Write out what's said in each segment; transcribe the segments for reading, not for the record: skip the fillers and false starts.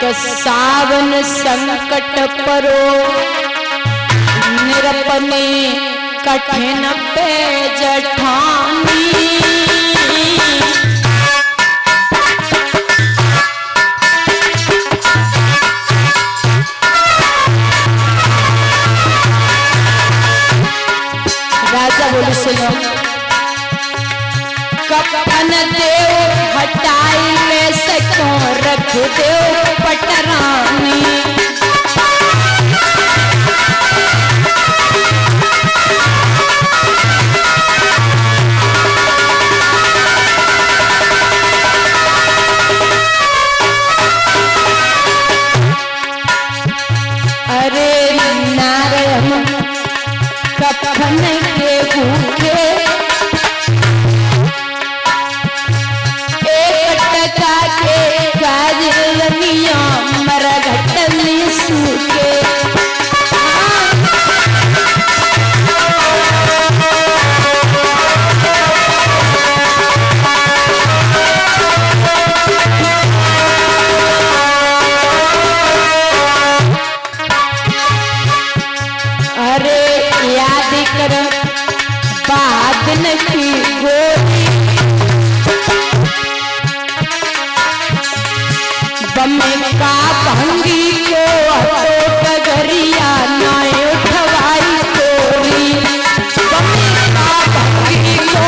के सावन संकट परो निरपने कठिन पे जठानी। राजा बोले सुनो, कफन देव हटाई में से क्यों रख देव पटरानी। अरे नारायण कफन के भूखे एक टका के काजलनिया मरघट में सूखे। अरे याद कर बादन की गोरी बम्मे का भंगी को डगरिया नाय उठवाई तोरी। बम्मे का भंगी को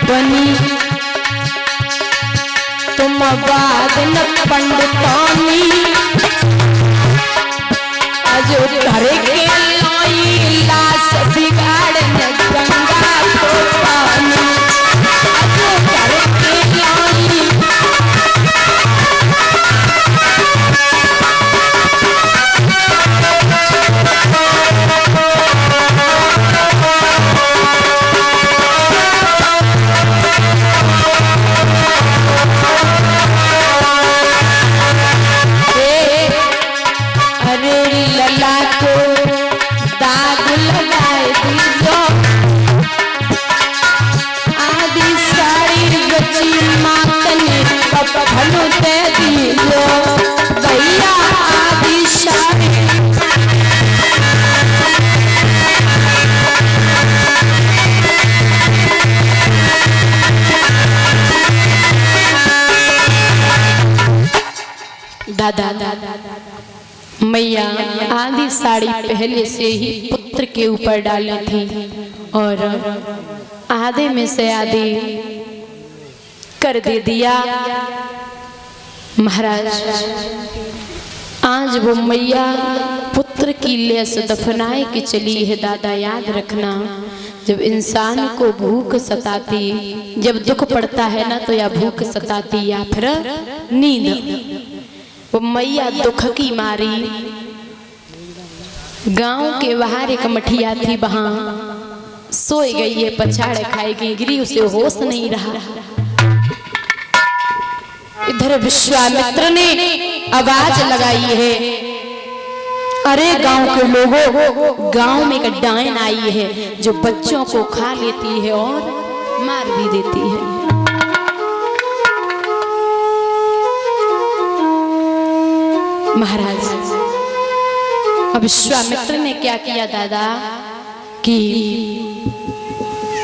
बनी तुम बादन पंडितानी आज घर के लाई लाश बिगाड़न गंगा को पानी। आज घर के लाई लला को दाग लगाए दीजो आदि साड़ी बची मातने कफन दे दीजो भैया आदि साड़ी। दादा मैया आधी साड़ी पहले से ही पुत्र के ऊपर डाली थी और आधे में से आधी कर दे दिया। महाराज आज वो मैया पुत्र की लेस दफनाए के चली है। दादा याद रखना, जब इंसान को भूख सताती, जब दुख पड़ता है ना तो या भूख सताती या फिर नींद। वो मैया दुख की मारी गांव के बाहर एक मठिया थी, वहां सोई गई है, पछाड़े खाएगी गिरी, उसे होश नहीं रहा। इधर विश्वामित्र ने आवाज लगाई है, अरे गांव के लोगों, गांव में एक डायन आई है जो बच्चों को खा लेती है और मार भी देती है। महाराज अब विश्वामित्र ने क्या किया दादा कि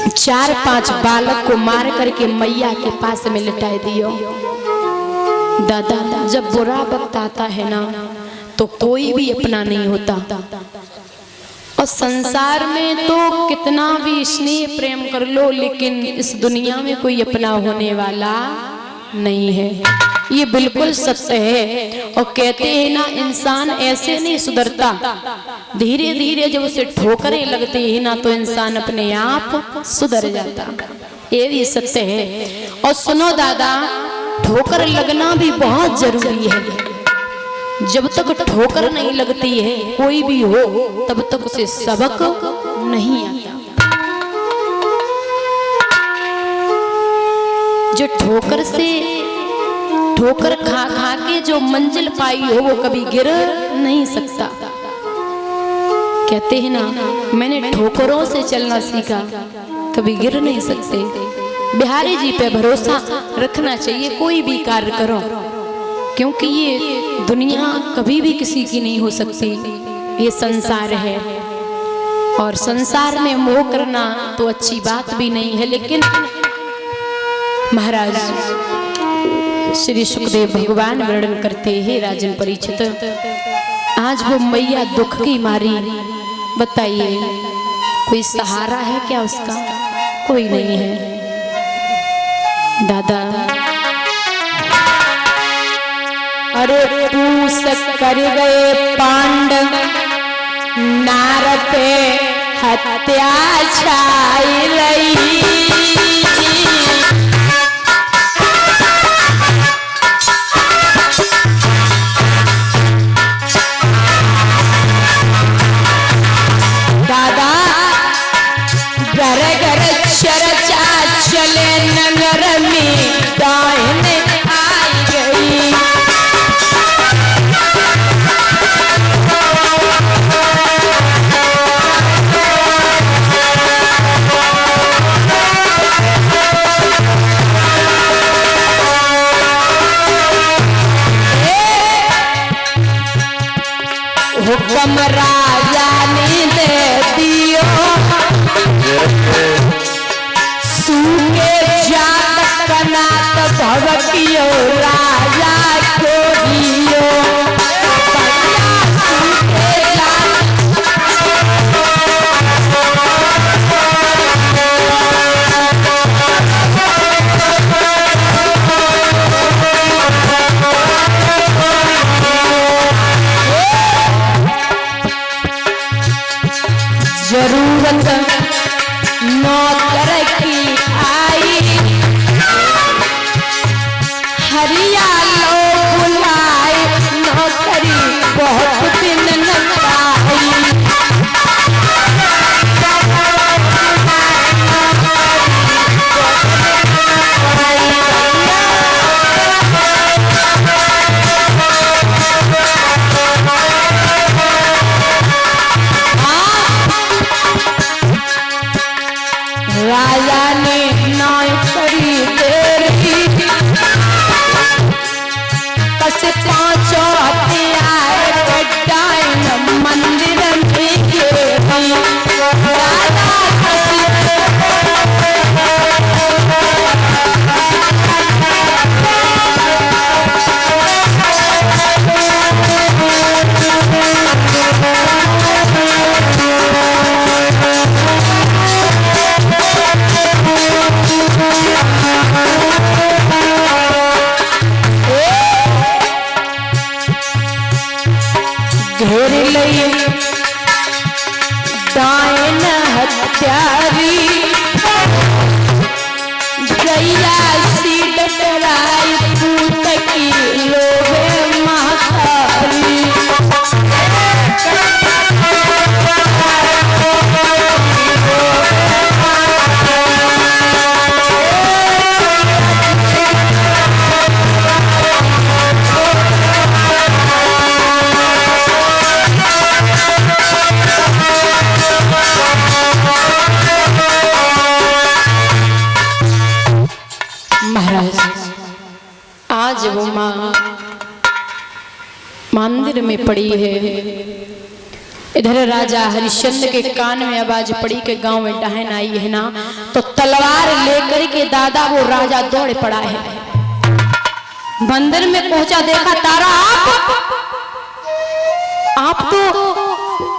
4-5 बालक को मार करके मैया के पास में लिटाए दियो। दादा जब बुरा वक्त आता है ना तो कोई भी अपना नहीं होता, और संसार में तो कितना भी स्नेह प्रेम कर लो लेकिन इस दुनिया में कोई अपना होने वाला नहीं है। ये बिल्कुल सत्य है। और कहते हैं ना इंसान ऐसे नहीं सुधरता, धीरे धीरे जब उसे ठोकरें लगती है ना तो इंसान अपने आप सुधर जाता। ये भी सत्य है। और सुनो दादा, ठोकर लगना भी बहुत जरूरी है। जब तक ठोकर नहीं लगती है कोई भी हो तब तक उसे सबक नहीं आता। जो ठोकर खा खा के जो मंजिल पाई हो वो कभी गिर नहीं सकता। कहते हैं ना, मैंने ठोकरों से चलना सीखा, कभी गिर नहीं सकते। बिहारी जी पे भरोसा रखना चाहिए कोई भी कार्य करो, क्योंकि ये दुनिया कभी भी किसी की नहीं हो सकती। ये संसार है और संसार में मोह करना तो अच्छी बात भी नहीं है। लेकिन महाराज श्री सुखदेव भगवान वर्णन करते हैं, राजन परीक्षित, आज वो मैया दुख की मारी, बताइए कोई सहारा है क्या उसका? कोई नहीं है। दादा अरे पूस कर गए पांडव, नार पे हत्या छाई रही। दादा घर घर चर्चा चले नगर में, दाहिने आई गई। हुक्म राजा ने दे दियो, सूखे जात कनात भवकियो राजा को दियो। जरूरत नौकर की आई, हरिया लोग बुलाए, नौकरी बहुत दिन न पाई। राजा ने नौकरी दे रही, कस पांचों हथियार कटाइन मंदिर में गिरी। राजा घेर लई दाइन हत्यारी, गैया सी डटराई पूत की लोभे महाकारी। आज वो माँ मंदिर में पड़ी है। इधर राजा हरिश्चंद्र के कान में आवाज पड़ी कि गांव में डाहन आई है ना, तो तलवार लेकर के दादा वो राजा दौड़ पड़ा है। मंदिर में पहुंचा, देखा तारा आप तो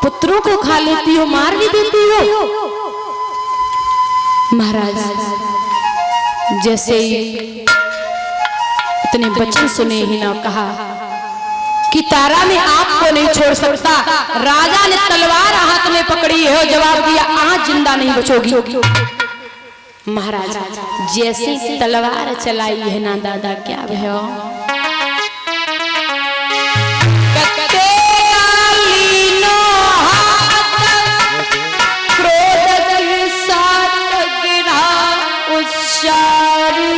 पुत्रों को खा लेती हो, मार भी देती हो। महाराज जैसे इतने बच्चे सुने ही ना, कहा कि तारा मैं आपको नहीं छोड़ सकता। राजा ने तलवार हाथ में पकड़ी है और जवाब दिया, आज जिंदा नहीं बचोगी। महाराज जैसी तलवार चलाई है ना दादा, क्या भयो क्रोध के साथ गिरा उच्चारी।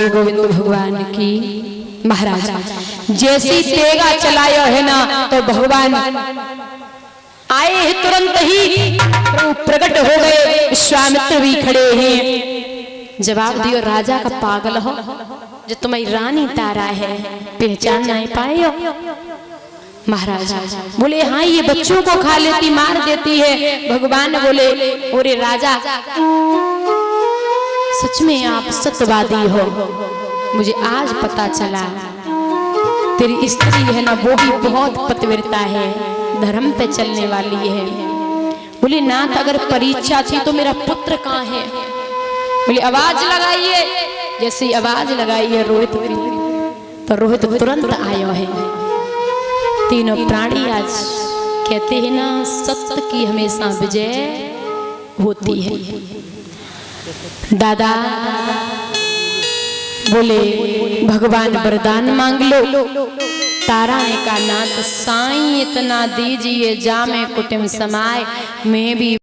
बोले गोविंद भगवान की। महाराज जैसी तेगा चलायो है ना तो भगवान आए हैं, तुरंत ही प्रभु प्रकट हो गए, विश्वामित्र भी खड़े हैं। जवाब दियो राजा का पागल हो, जो तुम्हारी रानी तारा है पहचान नहीं पाए हो। महाराज बोले हाँ ये बच्चों को खा लेती, मार देती है। भगवान बोले ओरे राजा सच में आप सत्यवादी हो, मुझे आज पता चला तेरी स्त्री है ना वो भी बहुत पतिव्रता है, धर्म पे चलने वाली है। बोले नाथ अगर परीक्षा थी तो मेरा पुत्र कहाँ है? बोले आवाज लगाइए। जैसे आवाज लगाई है रोहित की तो रोहित तुरंत आयो है। तीनों प्राणी आज कहते हैं ना सत्य की हमेशा विजय होती है। दादा बोले भगवान वरदान मांग लो। तारा ने कहा नाथ साईं इतना दीजिए जामे कुटुंब समाए, मैं भी